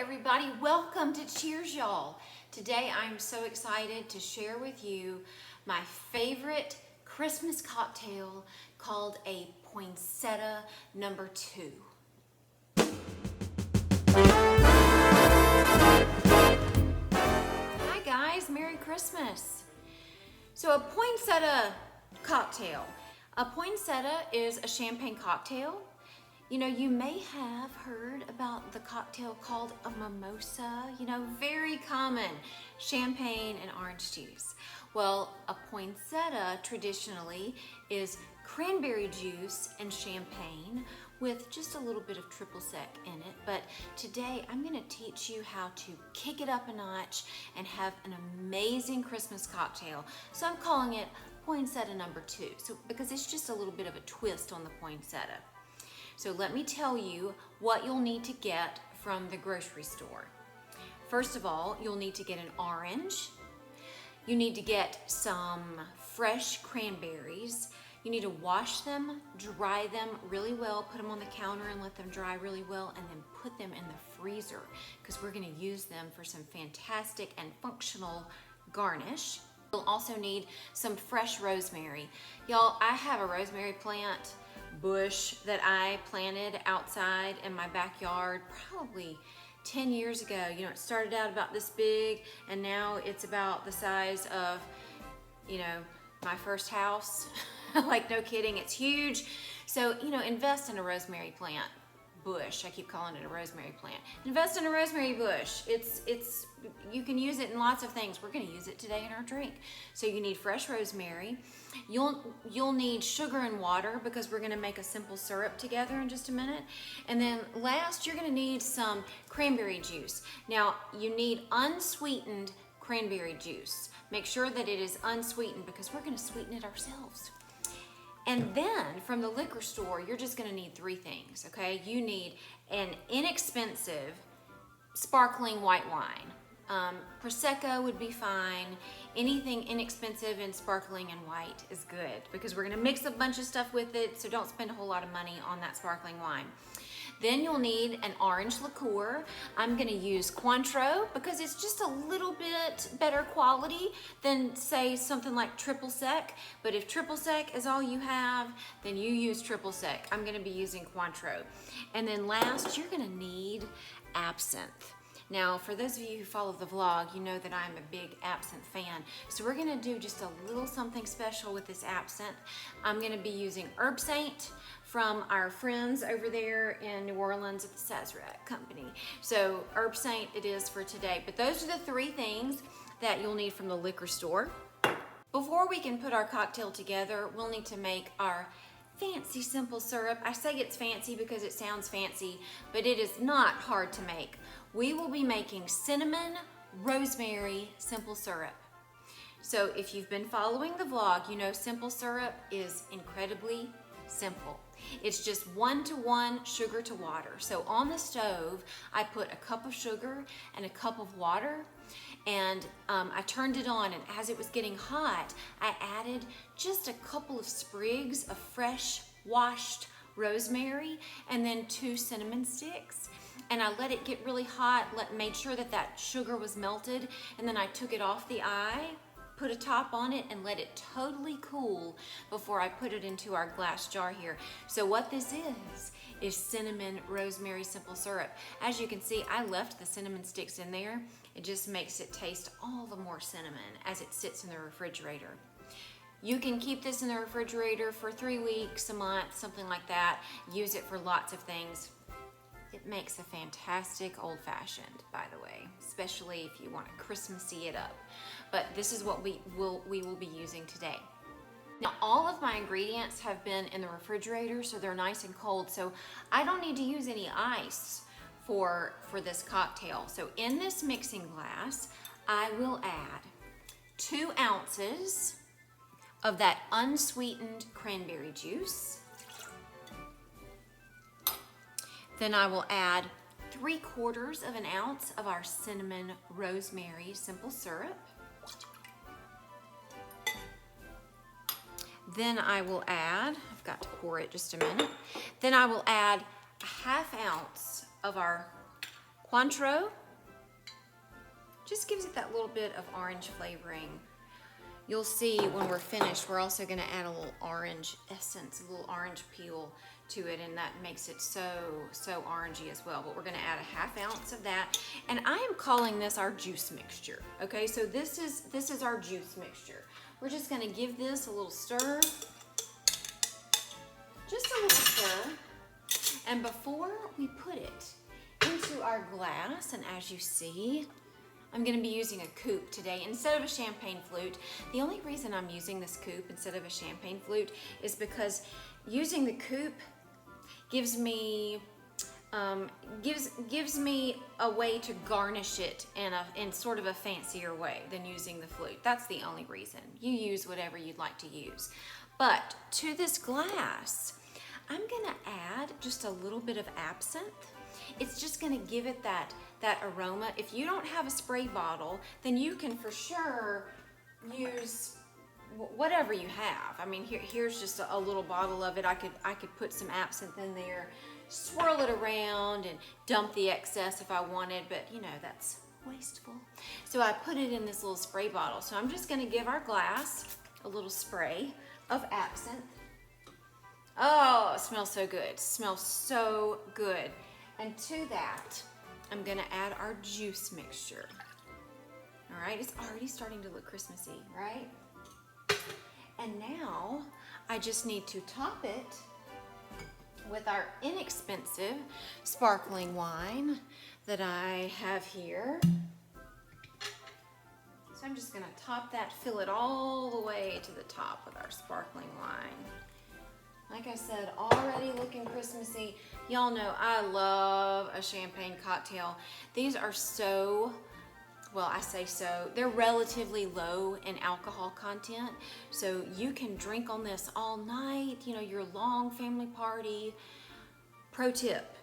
everybody. Welcome to Cheers, y'all. Today I'm so excited to share with you my favorite Christmas cocktail called a Poinsettia No. 2. Hi guys, Merry Christmas. So a poinsettia cocktail. A poinsettia is a champagne cocktail. You know, you may have heard about the cocktail called a mimosa, very common, champagne and orange juice. Well, a poinsettia traditionally is cranberry juice and champagne with just a little bit of triple sec in it. But today I'm gonna teach you how to kick it up a notch and have an amazing Christmas cocktail. So I'm calling it Poinsettia No. 2, because it's just a little bit of a twist on the poinsettia. So let me tell you what you'll need to get from the grocery store. First of all, you'll need to get an orange. You need to get some fresh cranberries. You need to wash them, dry them really well, put them on the counter and let them dry really well, and then put them in the freezer because we're gonna use them for some fantastic and functional garnish. You'll also need some fresh rosemary. Y'all, I have a rosemary plant bush that I planted outside in my backyard probably 10 years ago. It started out about this big and now it's about the size of, my first house. Like, no kidding, it's huge. So, invest in a rosemary plant bush. I keep calling it a rosemary plant. Invest in a rosemary bush. You can use it in lots of things. We're going to use it today in our drink. So you need fresh rosemary. You'll need sugar and water because we're going to make a simple syrup together in just a minute. And then last, you're going to need some cranberry juice. Now, you need unsweetened cranberry juice. Make sure that it is unsweetened because we're going to sweeten it ourselves. And then from the liquor store, you're just gonna need 3 things, okay? You need an inexpensive sparkling white wine. Prosecco would be fine. Anything inexpensive and sparkling and white is good because we're gonna mix a bunch of stuff with it, so don't spend a whole lot of money on that sparkling wine. Then you'll need an orange liqueur. I'm gonna use Cointreau because it's just a little bit better quality than, say, something like triple sec. But if triple sec is all you have, then you use triple sec. I'm gonna be using Cointreau. And then last, you're gonna need absinthe. Now, for those of you who follow the vlog, you know that I'm a big absinthe fan. So we're gonna do just a little something special with this absinthe. I'm gonna be using Herb Saint from our friends over there in New Orleans at the Sazerac Company. So Herb Saint it is for today. But those are the 3 things that you'll need from the liquor store. Before we can put our cocktail together, we'll need to make our fancy simple syrup. I say it's fancy because it sounds fancy, but it is not hard to make. We will be making cinnamon rosemary simple syrup. So if you've been following the vlog, you know simple syrup is incredibly simple. It's just 1-to-1 sugar to water. So on the stove, I put a cup of sugar and a cup of water, and I turned it on, and as it was getting hot, I added just a couple of sprigs of fresh washed rosemary and then 2 cinnamon sticks. And I let it get really hot, made sure that sugar was melted, and then I took it off the eye, put a top on it, and let it totally cool before I put it into our glass jar here. So what this is cinnamon rosemary simple syrup. As you can see, I left the cinnamon sticks in there. It just makes it taste all the more cinnamon as it sits in the refrigerator. You can keep this in the refrigerator for 3 weeks, a month, something like that. Use it for lots of things. It makes a fantastic old-fashioned, by the way, especially if you want to Christmassy it up. But this is what we will be using today. Now, all of my ingredients have been in the refrigerator, so they're nice and cold, so I don't need to use any ice for this cocktail. So in this mixing glass, I will add 2 ounces of that unsweetened cranberry juice. Then I will add 3/4 of an ounce of our cinnamon rosemary simple syrup. Then I will add, I've got to pour it just a minute. Then I will add a 1/2 ounce of our Cointreau. Just gives it that little bit of orange flavoring. You'll see when we're finished, we're also gonna add a little orange essence, a little orange peel to it, and that makes it so orangey as well. But we're gonna add a 1/2 ounce of that. And I am calling this our juice mixture, okay? So this is our juice mixture. We're just gonna give this a little stir, just a little stir. And before we put it into our glass, and as you see, I'm gonna be using a coupe today instead of a champagne flute. The only reason I'm using this coupe instead of a champagne flute is because using the coupe gives me a way to garnish it in sort of a fancier way than using the flute. That's the only reason. You use whatever you'd like to use. But to this glass, I'm gonna add just a little bit of absinthe. It's just gonna give it that aroma. If you don't have a spray bottle, then you can for sure use whatever you have. I mean, here's just a little bottle of it. I could put some absinthe in there, swirl it around, and dump the excess if I wanted, but you know, that's wasteful. So I put it in this little spray bottle. So I'm just gonna give our glass a little spray of absinthe. Oh, it smells so good. It smells so good. And to that, I'm gonna add our juice mixture. All right, it's already starting to look Christmassy, right? And now I just need to top it with our inexpensive sparkling wine that I have here. So I'm just gonna top that, fill it all the way to the top with our sparkling wine. Like I said, already looking Christmassy. Y'all know I love a champagne cocktail. These are so, well, I say so, they're relatively low in alcohol content. So you can drink on this all night, you know, your long family party. Pro tip,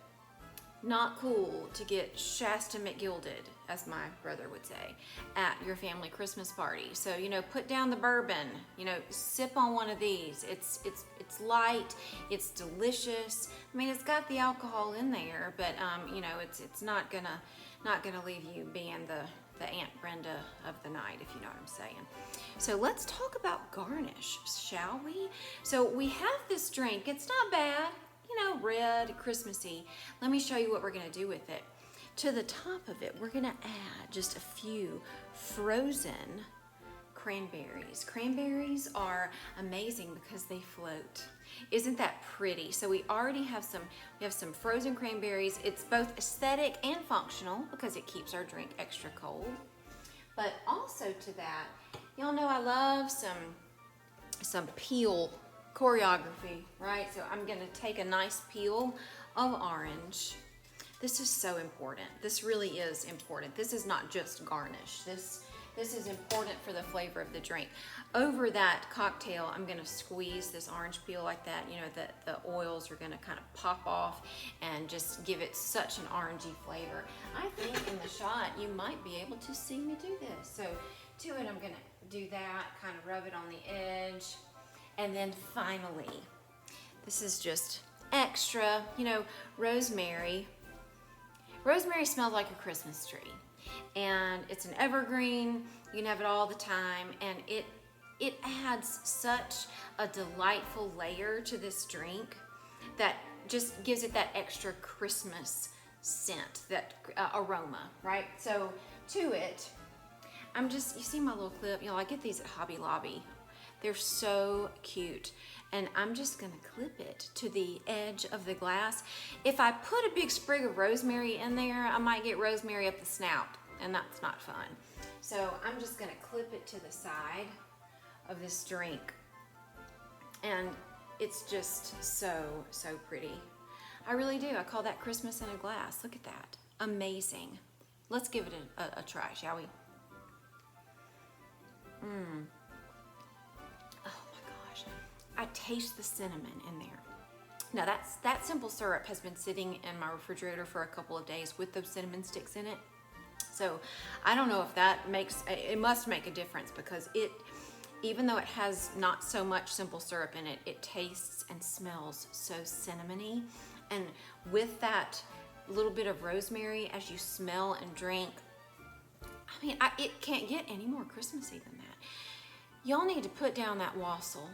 not cool to get Shasta McGilded, as my brother would say, at your family Christmas party. So, you know, put down the bourbon, you know, sip on one of these. It's light, it's delicious. I mean, it's got the alcohol in there, but you know, it's not gonna leave you being the Aunt Brenda of the night, if you know what I'm saying. So let's talk about garnish, shall we? So we have this drink. It's not bad, you know, red, Christmassy. Let me show you what we're gonna do with it. To the top of it, we're gonna add just a few frozen cranberries. Cranberries are amazing because they float. Isn't that pretty? So we already have some frozen cranberries. It's both aesthetic and functional because it keeps our drink extra cold. But also to that, y'all know I love some peel choreography, right? So I'm gonna take a nice peel of orange. This is so important. This really is important. This is not just garnish. This is important for the flavor of the drink. Over that cocktail, I'm gonna squeeze this orange peel like that. You know, the oils are gonna kind of pop off and just give it such an orangey flavor. I think in the shot, you might be able to see me do this. So to it, I'm gonna do that, kind of rub it on the edge. And then finally, this is just extra, you know, rosemary. Rosemary smells like a Christmas tree, and it's an evergreen. You can have it all the time, and it adds such a delightful layer to this drink that just gives it that extra Christmas scent, that aroma, right? So to it, you see my little clip, you know, I get these at Hobby Lobby. They're so cute. And I'm just gonna clip it to the edge of the glass. If I put a big sprig of rosemary in there, I might get rosemary up the snout, and that's not fun. So I'm just gonna clip it to the side of this drink. And it's just so, so pretty. I really do. I call that Christmas in a glass. Look at that. Amazing. Let's give it a try, shall we? I taste the cinnamon in there. Now that simple syrup has been sitting in my refrigerator for a couple of days with those cinnamon sticks in it. So I don't know if that it must make a difference, because even though it has not so much simple syrup in it, it tastes and smells so cinnamony. And with that little bit of rosemary as you smell and drink. I mean, it can't get any more Christmassy than that. Y'all need to put down that wassail.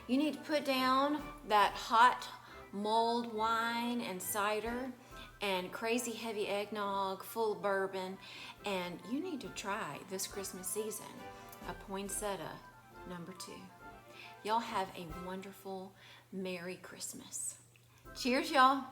You need to put down that hot mulled wine and cider and crazy heavy eggnog full of bourbon, and you need to try this Christmas season a Poinsettia No. 2. Y'all have a wonderful, Merry Christmas. Cheers, y'all.